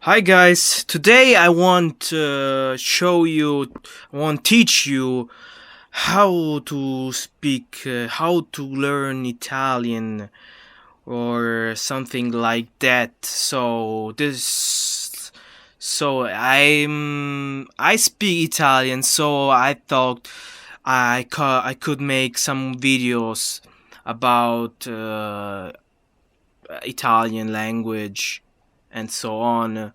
Hi guys, today I want to teach you how to speak, how to learn Italian or something like that. I speak Italian, so I thought I could make some videos about Italian language and so on.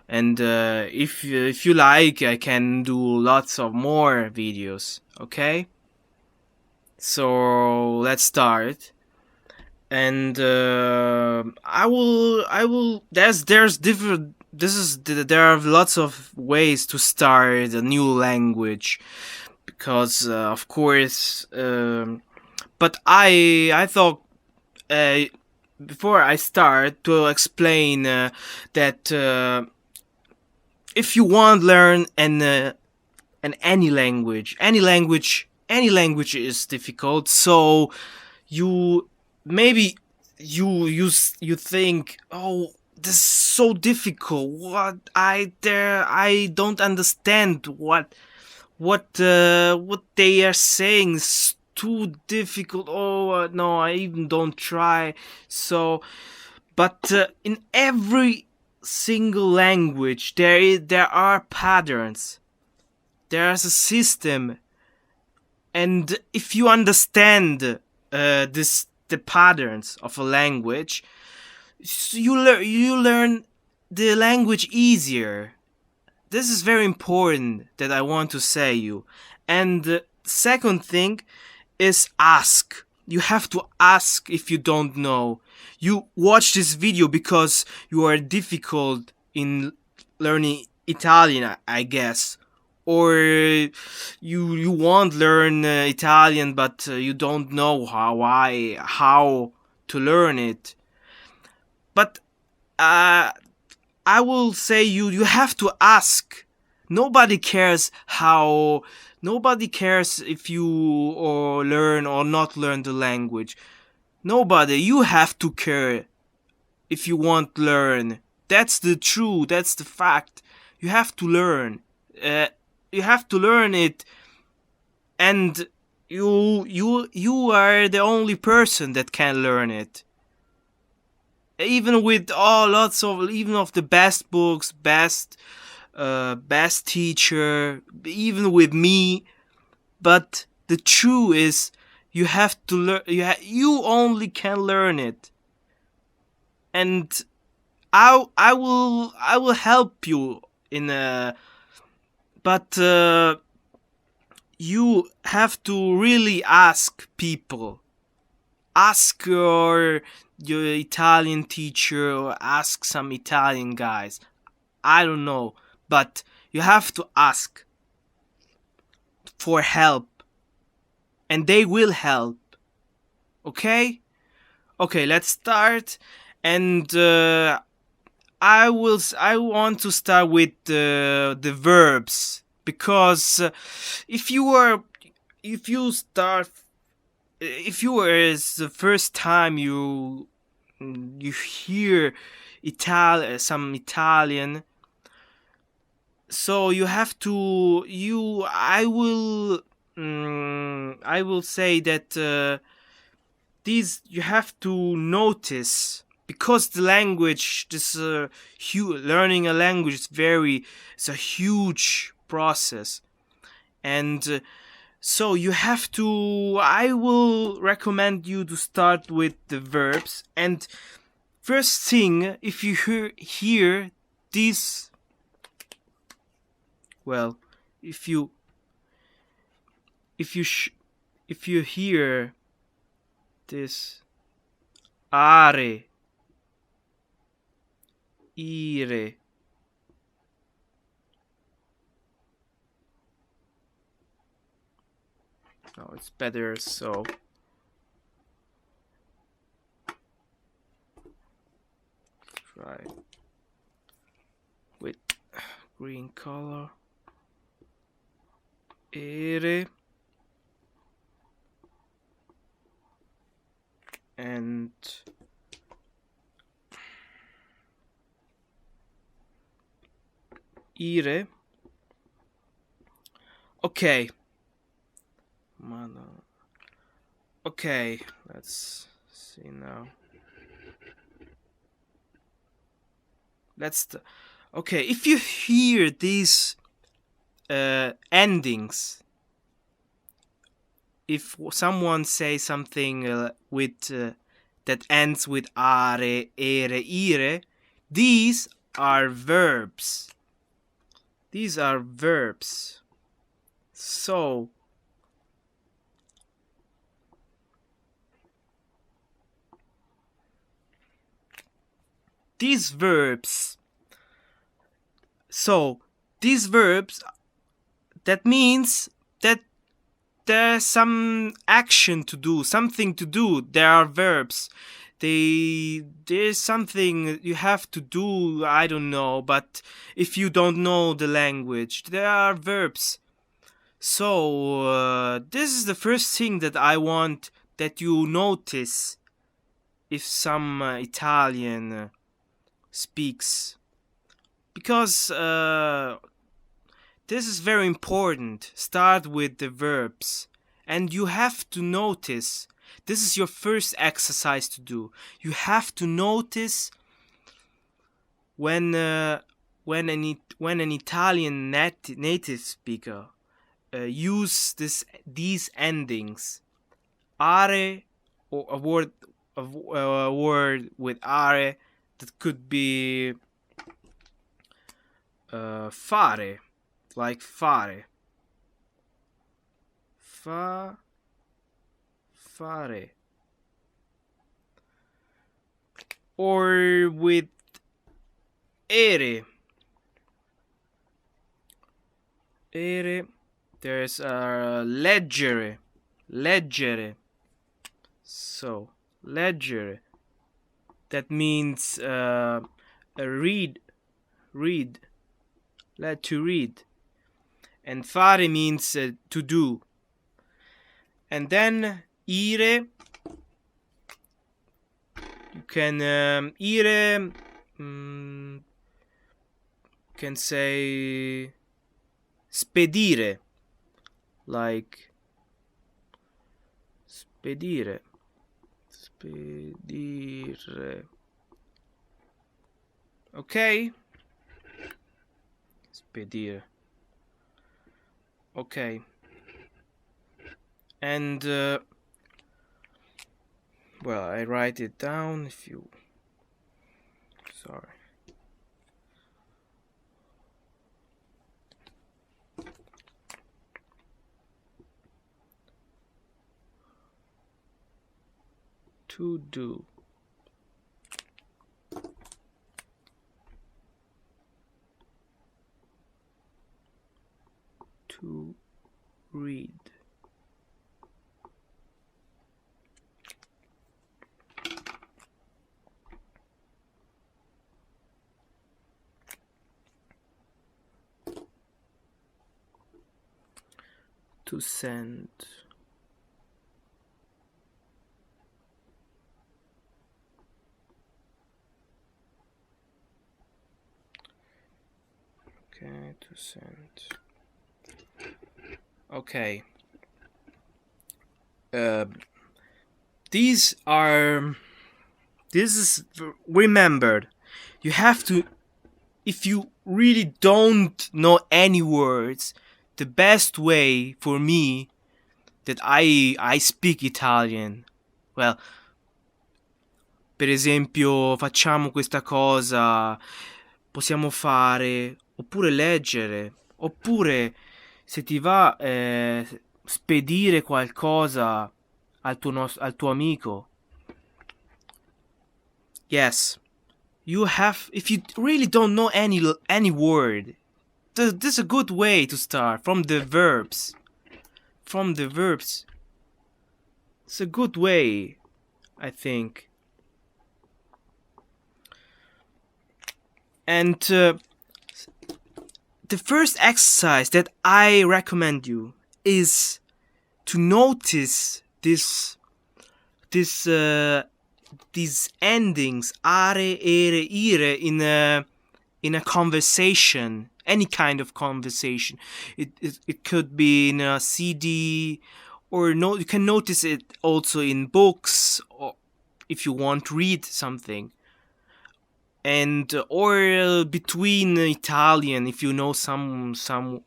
And if you like, I can do lots of more videos. Okay, so let's start. And I will. There's different. There are lots of ways to start a new language because of course. But I thought uh, before I start to explain that if you want to learn an any language is difficult. So you maybe you think, oh, this is so difficult. I don't understand what they are saying is too difficult. Oh no, I even don't try. So but in every single language there are patterns, there's a system, and if you understand this the patterns of a language, you learn the language easier. This is very important that I want to say you. And the second thing is ask. You have to ask if you don't know. You watch this video because you are difficult in learning Italian, I guess, or you want to learn Italian, but you don't know how to learn it. But uh, I will say you have to ask. Nobody cares how. Nobody cares if you or learn or not learn the language. Nobody. You have to care if you want to learn. That's the truth. That's the fact. You have to learn. Uh, you have to learn it, and you are the only person that can learn it. Even with all lots of even of the best books, best teacher, even with me. But the truth is, you have to learn. You only can learn it, and I will help you in a. But you have to really ask people. Ask your Italian teacher or ask some Italian guys. I don't know, but you have to ask for help, and they will help. Okay? Okay, let's start. And I want to start with the verbs, because if you are if you start if you are is the first time you hear some Italian, so you have to you I will say that these you have to notice, because the language, this learning a language is very, it's a huge process. And so you have to I will recommend you to start with the verbs. And first thing, if you hear these, well, if you if you sh- if you hear this are, ire, no, it's better. So try with green color. Ere, and ire. Okay. Okay, let's see now. Okay, if you hear these endings, if someone says something with that ends with are, ere, ire, these are verbs. These are verbs. So these verbs. That means that there's some action to do, something to do. There are verbs. There's something you have to do, I don't know, but if you don't know the language, there are verbs. So this is the first thing that I want that you notice if some Italian speaks, because this is very important. Start with the verbs, and you have to notice. This is your first exercise to do. You have to notice when an Italian native speaker use these endings, are, or a word with are that could be fare, like fare, fare, or with ere. There's leggere. So leggere, that means read, to read, and fare means to do. And then ire, you can ire can say spedire, like spedire. Okay, spedire. Okay, and well, I write it down if you. Sorry. To do. To read. To send. Okay, to send. Okay. This is remembered. You have to, if you really don't know any words, the best way for me that I speak Italian, well, per esempio, facciamo questa cosa, possiamo fare, oppure leggere, oppure se ti va spedire qualcosa al tuo amico. Yes, you have, if you really don't know any word, this is a good way to start from the verbs. It's a good way, I think. And the first exercise that I recommend you is to notice these endings are, ere, ire in a conversation, any kind of conversation. It could be in a CD, or no, you can notice it also in books, or if you want to read something, and or between Italian, if you know somewhere,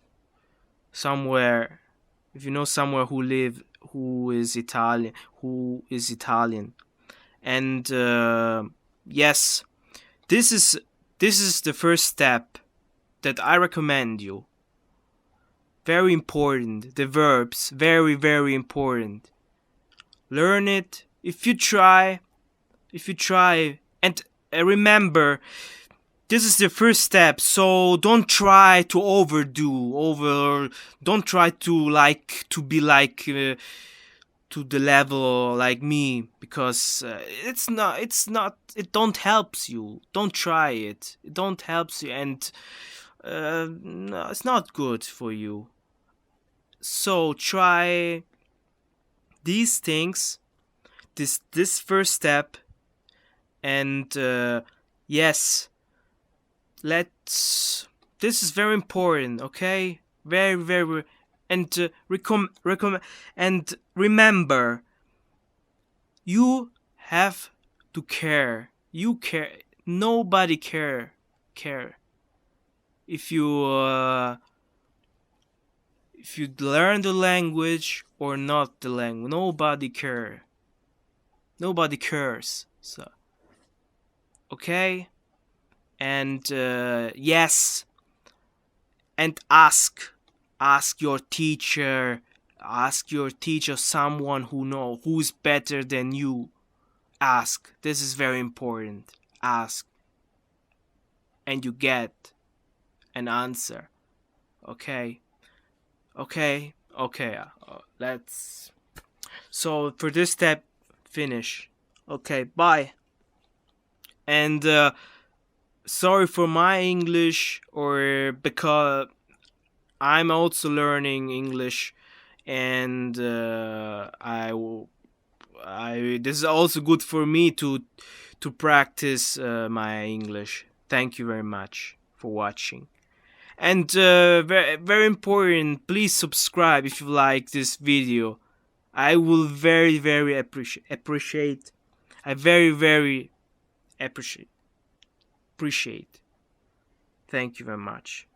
if you know somewhere who is Italian, and yes, this is the first step that I recommend you. Very important. The verbs, very, very important. Learn it. If you try, and remember, this is the first step. So don't try to don't try to be like to the level like me, because it don't helps you. Don't try it. It don't helps you, and no, it's not good for you. So try these things, this first step, and yes, let's. This is very important, okay? Very, very, and and remember, you have to care. You care. Nobody care. If you learn the language or not the language, nobody care. Nobody cares. So, okay, and yes, and ask your teacher. Ask your teacher, someone who's better than you. Ask. This is very important. Ask, and you get an answer. Okay. Let's. So for this step, finish. Okay, bye. And sorry for my English, or because I'm also learning English, and this is also good for me to practice my English. Thank you very much for watching. And very, very important, please subscribe if you like this video. I will very, very appreciate. I very, very appreciate. Thank you very much.